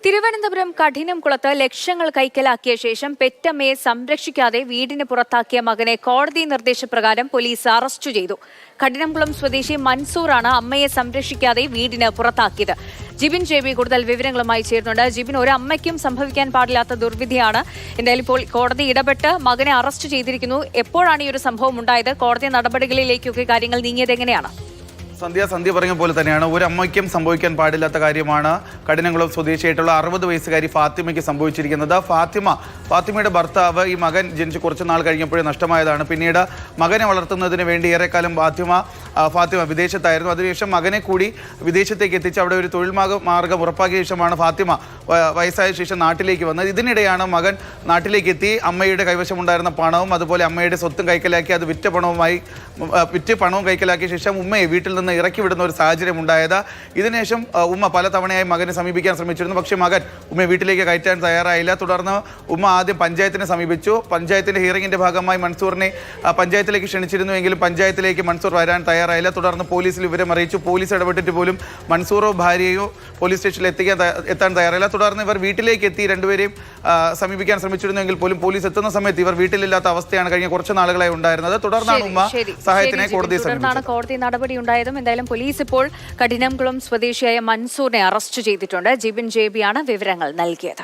തിരുവനന്തപുരം കഠിനംകുളത്ത് ലക്ഷങ്ങൾ കൈക്കലാക്കിയ ശേഷം പെറ്റമ്മയെ സംരക്ഷിക്കാതെ വീടിന് പുറത്താക്കിയ മകനെ കോടതി നിർദ്ദേശപ്രകാരം പോലീസ് അറസ്റ്റ് ചെയ്തു. കഠിനംകുളം സ്വദേശി മൻസൂറാണ് അമ്മയെ സംരക്ഷിക്കാതെ വീടിന് പുറത്താക്കിയത്. ജിബിൻ JB കൂടുതൽ വിവരങ്ങളുമായി ചേരുന്നുണ്ട്. ജിബിൻ, ഒരു അമ്മയ്ക്കും സംഭവിക്കാൻ പാടില്ലാത്ത ദുർവിധിയാണ്. എന്തായാലും ഇപ്പോൾ കോടതി ഇടപെട്ട് മകനെ അറസ്റ്റ് ചെയ്തിരിക്കുന്നു. എപ്പോഴാണ് ഈ ഒരു സംഭവം ഉണ്ടായത്? കോടതി നടപടികളിലേക്കൊക്കെ കാര്യങ്ങൾ നീങ്ങിയത് എങ്ങനെയാണ്? സന്ധ്യ പറഞ്ഞ പോലെ തന്നെയാണ് ഒരു അമ്മയ്ക്കും സംഭവിക്കാൻ പാടില്ലാത്ത കാര്യമാണ് കഠിനംകുളം സ്വദേശിയായിട്ടുള്ള 60 വയസ്സുകാരി ഫാത്തിമയ്ക്ക് സംഭവിച്ചിരിക്കുന്നത്. ഫാത്തിമയുടെ ഭർത്താവ് ഈ മകൻ ജനിച്ച് കുറച്ച് നാൾ കഴിഞ്ഞപ്പോഴേ നഷ്ടമായതാണ്. പിന്നീട് മകനെ വളർത്തുന്നതിന് വേണ്ടി ഏറെക്കാലം ഫാത്തിമ വിദേശത്തായിരുന്നു. അതിനുശേഷം മകനെ കൂടി വിദേശത്തേക്ക് എത്തിച്ച് അവിടെ ഒരു തൊഴിൽ മാർഗം ഉറപ്പാക്കിയ ശേഷമാണ് ഫാത്തിമ വയസ്സായ ശേഷം നാട്ടിലേക്ക് വന്നത്. ഇതിനിടെയാണ് മകൻ നാട്ടിലേക്ക് എത്തി അമ്മയുടെ കൈവശമുണ്ടായിരുന്ന പണവും അതുപോലെ അമ്മയുടെ സ്വത്തും കൈക്കലാക്കി അത് വിറ്റ് പണവും കൈക്കലാക്കിയ ശേഷം ഉമ്മയെ വീട്ടിൽ നിന്ന് ഇറക്കി വിടുന്ന ഒരു സാഹചര്യം ഉണ്ടായത്. ഇതിനുശേഷം ഉമ്മ പലതവണയായി മകനെ സമീപിക്കാൻ ശ്രമിച്ചിരുന്നു. പക്ഷേ മകൻ ഉമ്മയെ വീട്ടിലേക്ക് കയറ്റാൻ തയ്യാറായില്ല. തുടർന്ന് ഉമ്മ ആദ്യം പഞ്ചായത്തിനെ സമീപിച്ചു. പഞ്ചായത്തിന്റെ ഹിയറിംഗിന്റെ ഭാഗമായി മൻസൂറിനെ പഞ്ചായത്തിലേക്ക് ക്ഷണിച്ചിരുന്നുവെങ്കിലും പഞ്ചായത്തിലേക്ക് മൻസൂർ വരാൻ തയ്യാറായില്ല. തുടർന്ന് പോലീസിൽ വിവരം അറിയിച്ചു. പോലീസ് ഇടപെട്ടിട്ട് പോലും മൻസൂറോ ഭാര്യയോ പോലീസ് സ്റ്റേഷനിൽ എത്താൻ തയ്യാറായില്ല. തുടർന്ന് ഇവർ വീട്ടിലേക്ക് എത്തി രണ്ടുപേരെയും സമീപിക്കാൻ ശ്രമിച്ചിരുന്നെങ്കിൽ പോലും പോലീസ് എത്തുന്ന സമയത്ത് ഇവർ വീട്ടിലില്ലാത്ത അവസ്ഥയാണ് കഴിഞ്ഞ കുറച്ച് നാളുകളായി ഉണ്ടായിരുന്നത്. തുടർന്നാണ് ഉമ്മ സഹായത്തിനെ കോടതി നടപടി ഉണ്ടായതും. എന്തായാലും പോലീസ് ഇപ്പോൾ കഠിനംകുളം സ്വദേശിയായ മൻസൂറിനെ അറസ്റ്റ് ചെയ്തിട്ടുണ്ട്. ജിബിൻ JB ആണ് വിവരങ്ങൾ നൽകിയത്.